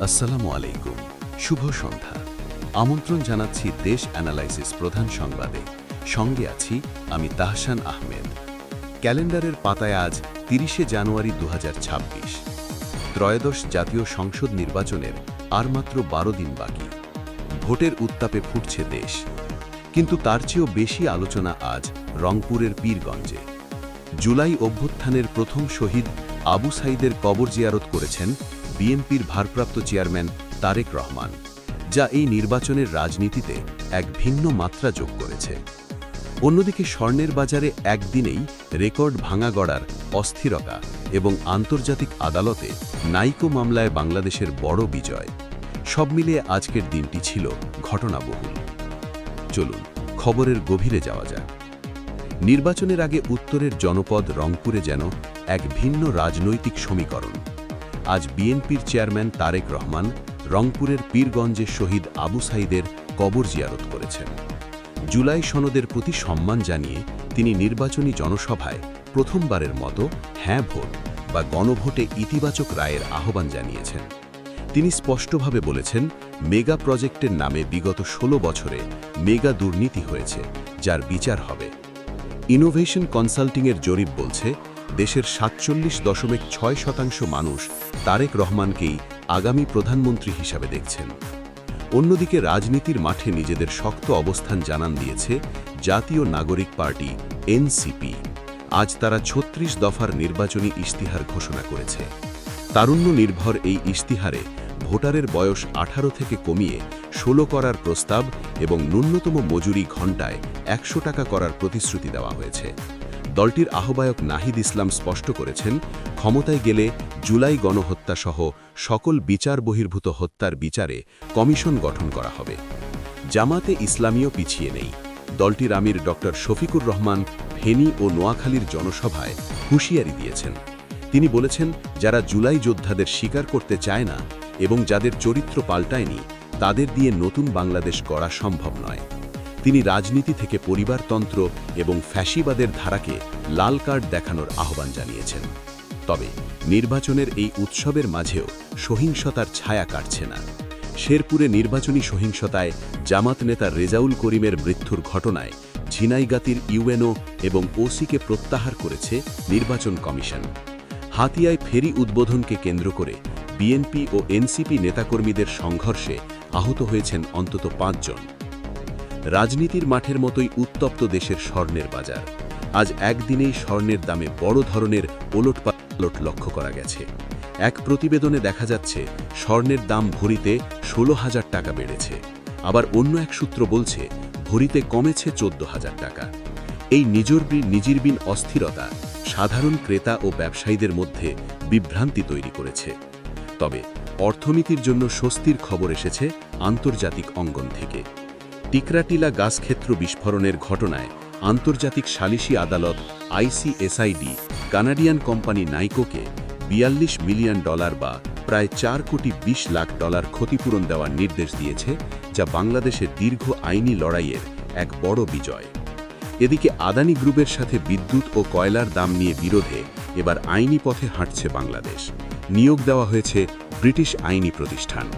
আসসালামু আলাইকুম, শুভ সন্ধ্যা। আমন্ত্রণ জানাচ্ছি দেশ অ্যানালাইসিস প্রধান সংবাদে। সঙ্গে আছি আমি তাহসান আহমেদ। ক্যালেন্ডারের পাতায় আজ ৩০শে জানুয়ারি ২০২৬। ত্রয়োদশ জাতীয় সংসদ নির্বাচনের আর মাত্র ১২ দিন বাকি। ভোটের উত্তাপে ফুটছে দেশ, কিন্তু তার চেয়েও বেশি আলোচনা আজ রংপুরের পীরগঞ্জে। জুলাই অভ্যুত্থানের প্রথম শহীদ আবু সাইদের কবর জিয়ারত করেছেন বিএনপির ভারপ্রাপ্ত চেয়ারম্যান তারেক রহমান, যা এই নির্বাচনের রাজনীতিতে এক ভিন্ন মাত্রা যোগ করেছে। অন্যদিকে স্বর্ণের বাজারে একদিনেই রেকর্ড ভাঙা গড়ার অস্থিরতা এবং আন্তর্জাতিক আদালতে নাইকো মামলায় বাংলাদেশের বড় বিজয়, সব মিলিয়ে আজকের দিনটি ছিল ঘটনাবহুল। চলুন খবরের গভীরে যাওয়া যাক। নির্বাচনের আগে উত্তরের জনপদ রংপুরে যেন এক ভিন্ন রাজনৈতিক সমীকরণ। আজ বিএনপির চেয়ারম্যান তারেক রহমান রংপুরের পীরগঞ্জে শহীদ আবু সাইদের কবর জিয়ারত করেছেন। জুলাই সনদের প্রতি সম্মান জানিয়ে তিনি নির্বাচনী জনসভায় প্রথমবারের মতো হ্যাঁ ভোট বা গণভোটে ইতিবাচক রায়ের আহ্বান জানিয়েছেন। তিনি স্পষ্টভাবে বলেছেন, মেগা প্রজেক্টের নামে বিগত ১৬ বছরে মেগা দুর্নীতি হয়েছে, যার বিচার হবে। ইনোভেশন কনসাল্টিংয়ের জরিপ বলছে, দেশের ৪৭.৬% মানুষ তারেক রহমানকেই আগামী প্রধানমন্ত্রী হিসাবে দেখছেন। অন্যদিকে রাজনীতির মাঠে নিজেদের শক্ত অবস্থান জানান দিয়েছে জাতীয় নাগরিক পার্টি এনসিপি। আজ তারা ৩৬ দফার নির্বাচনী ইশতিহার ঘোষণা করেছে। তারুণ্য নির্ভর এই ইশতিহারে ভোটারের বয়স ১৮ থেকে কমিয়ে ১৬ করার প্রস্তাব এবং ন্যূনতম মজুরি ঘণ্টায় ১০০ টাকা করার প্রতিশ্রুতি দেওয়া হয়েছে। দলটির আহ্বায়ক নাহিদ ইসলাম স্পষ্ট করেছেন, ক্ষমতায় গেলে জুলাই গণহত্যাসহ সকল বিচার বহির্ভূত হত্যার বিচারে কমিশন গঠন করা হবে। জামাতে ইসলামীও পিছিয়ে নেই। দলটির আমির ড শফিকুর রহমান ফেনী ও নোয়াখালীর জনসভায় হুঁশিয়ারি দিয়েছেন। তিনি বলেছেন, যারা জুলাই যোদ্ধাদের স্বীকার করতে চায় না এবং যাদের চরিত্র পাল্টায়নি, তাদের দিয়ে নতুন বাংলাদেশ গড়া সম্ভব নয়। তিনি রাজনীতি থেকে পরিবারতন্ত্র এবং ফ্যাসিবাদের ধারাকে লাল কার্ড দেখানোর আহ্বান জানিয়েছেন। তবে নির্বাচনের এই উৎসবের মাঝেও সহিংসতার ছায়া কাটছে না। শেরপুরে নির্বাচনী সহিংসতায় জামাত নেতা রেজাউল করিমের মৃত্যুর ঘটনায় ঝিনাইগাতির ইউএনও এবং ওসিকে প্রত্যাহার করেছে নির্বাচন কমিশন। হাতিয়ায় ফেরি উদ্বোধনকে কেন্দ্র করে বিএনপি ও এনসিপি নেতাকর্মীদের সংঘর্ষে আহত হয়েছেন অন্তত ৫ জন। রাজনীতির মাঠের মতোই উত্তপ্ত দেশের স্বর্ণের বাজার। আজ একদিনেই স্বর্ণের দামে বড় ধরনের ওলটপালট লক্ষ্য করা গেছে। এক প্রতিবেদনে দেখা যাচ্ছে, স্বর্ণের দাম ভরিতে ১৬,০০০ টাকা বেড়েছে। আবার অন্য এক সূত্র বলছে, ভরিতে কমেছে ১৪,০০০ টাকা। এই নিজিরবিন অস্থিরতা সাধারণ ক্রেতা ও ব্যবসায়ীদের মধ্যে বিভ্রান্তি তৈরি করেছে। তবে অর্থনীতির জন্য স্বস্তির খবর এসেছে আন্তর্জাতিক অঙ্গন থেকে। টিকরাটিলা গাছক্ষেত্র বিস্ফোরণের ঘটনায় আন্তর্জাতিক সালিসি আদালত আইসিএসআইডি কানাডিয়ান কোম্পানি নাইকোকে $৪২ মিলিয়ন বা প্রায় $৪,২০,০০,০০০ ক্ষতিপূরণ দেওয়ার নির্দেশ দিয়েছে, যা বাংলাদেশের দীর্ঘ আইনি লড়াইয়ের এক বড় বিজয়। এদিকে আদানি গ্রুপের সাথে বিদ্যুৎ ও কয়লার দাম নিয়ে বিরোধে এবার আইনি পথে হাঁটছে বাংলাদেশ। নিয়োগ দেওয়া হয়েছে ব্রিটিশ আইনি প্রতিষ্ঠান।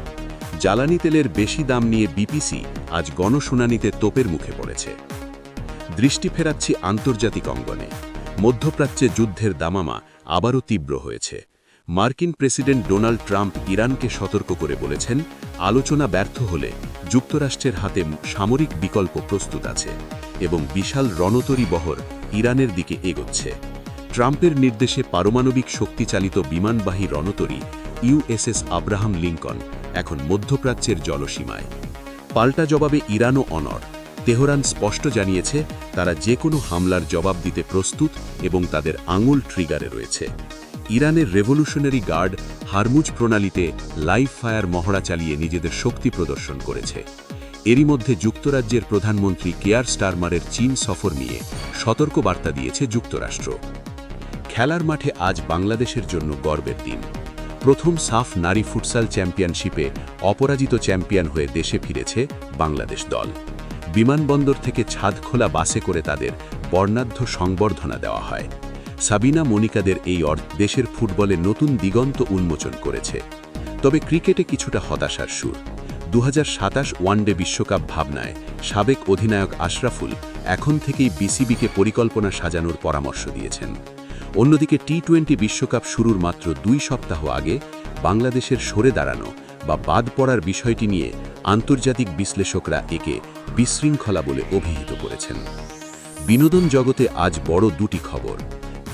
জ্বালানি তেলের বেশি দাম নিয়ে বিপিসি আজ গণশুনানিতে তোপের মুখে পড়েছে। দৃষ্টি ফেরাচ্ছি আন্তর্জাতিক অঙ্গনে। মধ্যপ্রাচ্যে যুদ্ধের দামামা আবারও তীব্র হয়েছে। মার্কিন প্রেসিডেন্ট ডোনাল্ড ট্রাম্প ইরানকে সতর্ক করে বলেছেন, আলোচনা ব্যর্থ হলে যুক্তরাষ্ট্রের হাতে সামরিক বিকল্প প্রস্তুত আছে এবং বিশাল রণতরী বহর ইরানের দিকে এগোচ্ছে। ট্রাম্পের নির্দেশে পারমাণবিক শক্তিচালিত বিমানবাহী রণতরী ইউএসএস আব্রাহাম লিঙ্কন এখন মধ্যপ্রাচ্যের জলসীমায়। পাল্টা জবাবে ইরানও অনড়। তেহরান স্পষ্ট জানিয়েছে, তারা যে কোনো হামলার জবাব দিতে প্রস্তুত এবং তাদের আঙুল ট্রিগারে রয়েছে। ইরানের রেভলিউশনারি গার্ড হারমুজ প্রণালীতে লাইভ ফায়ার মহড়া চালিয়ে নিজেদের শক্তি প্রদর্শন করেছে। এরই মধ্যে যুক্তরাজ্যের প্রধানমন্ত্রী কেয়ার স্টারমারের চীন সফর নিয়ে সতর্ক বার্তা দিয়েছে যুক্তরাষ্ট্র। খেলার মাঠে আজ বাংলাদেশের জন্য গর্বের দিন। প্রথম সাফ নারী ফুটসাল চ্যাম্পিয়নশিপে অপরাজিত চ্যাম্পিয়ন হয়ে দেশে ফিরেছে বাংলাদেশ দল। বিমানবন্দর থেকে ছাদখোলা বাসে করে তাদের বর্ণাঢ্য সংবর্ধনা দেওয়া হয়। সাবিনা মনিকাদের এই দেশের ফুটবলে নতুন দিগন্ত উন্মোচন করেছে। তবে ক্রিকেটে কিছুটা হতাশার সুর। 2027 ওয়ানডে বিশ্বকাপ ভাবনায় সাবেক অধিনায়ক আশরাফুল এখন থেকেই বিসিবিকে পরিকল্পনা সাজানোর পরামর্শ দিয়েছেন। অন্যদিকে টি-20 বিশ্বকাপ শুরুর মাত্র 2 সপ্তাহ আগে বাংলাদেশের সরে দাঁড়ানো বা বাদ পড়ার বিষয়টি নিয়ে আন্তর্জাতিক বিশ্লেষকরা একে বিশৃঙ্খলা বলে অভিহিত করেছেন। বিনোদন জগতে আজ বড় দুটি খবর।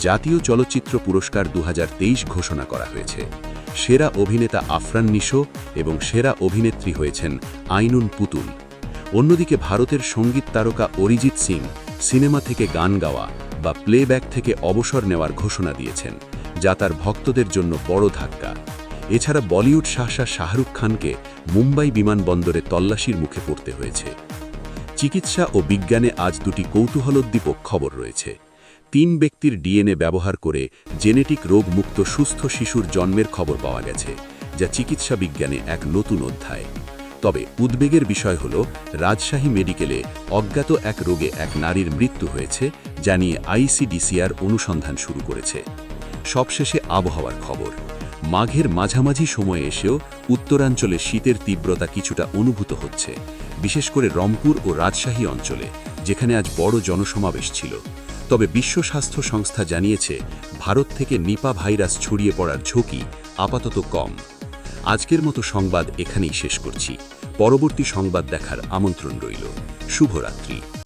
জাতীয় চলচ্চিত্র পুরস্কার 2023 ঘোষণা করা হয়েছে। সেরা অভিনেতা আফরান নিশো এবং সেরা অভিনেত্রী হয়েছেন আইনুন পুতুল। অন্যদিকে ভারতের সঙ্গীত তারকা অরিজিৎ সিং সিনেমা থেকে গান গাওয়া বা প্লেব্যাক থেকে অবসর নেওয়ার ঘোষণা দিয়েছেন, যা তার ভক্তদের জন্য বড় ধাক্কা। এছাড়া বলিউড শাহজাহান শাহরুখ খানকে মুম্বাই বিমানবন্দরে তল্লাশির মুখে পড়তে হয়েছে। চিকিৎসা ও বিজ্ঞানে আজ দুটি কৌতূহলোদ্দীপক খবর রয়েছে। 3 ব্যক্তির ডিএনএ ব্যবহার করে জেনেটিক রোগমুক্ত সুস্থ শিশুর জন্মের খবর পাওয়া গেছে, যা চিকিৎসা বিজ্ঞানে এক নতুন অধ্যায়। তবে উদ্বেগের বিষয় হল রাজশাহী মেডিকেলে অজ্ঞাত এক রোগে এক নারীর মৃত্যু হয়েছে, যা নিয়ে আইসিডিসিআর অনুসন্ধান শুরু করেছে। সবশেষে আবহাওয়ার খবর। মাঘের মাঝামাঝি সময়ে এসেও উত্তরাঞ্চলে শীতের তীব্রতা কিছুটা অনুভূত হচ্ছে, বিশেষ করে রংপুর ও রাজশাহী অঞ্চলে, যেখানে আজ বড় জনসমাবেশ ছিল। তবে বিশ্ব স্বাস্থ্য সংস্থা জানিয়েছে ভারত থেকে নিপা ভাইরাস ছড়িয়ে পড়ার ঝুঁকি আপাতত কম। আজকের মতো সংবাদ এখানেই শেষ করছি। পরবর্তী সংবাদ দেখার আমন্ত্রণ রইল। শুভরাত্রি।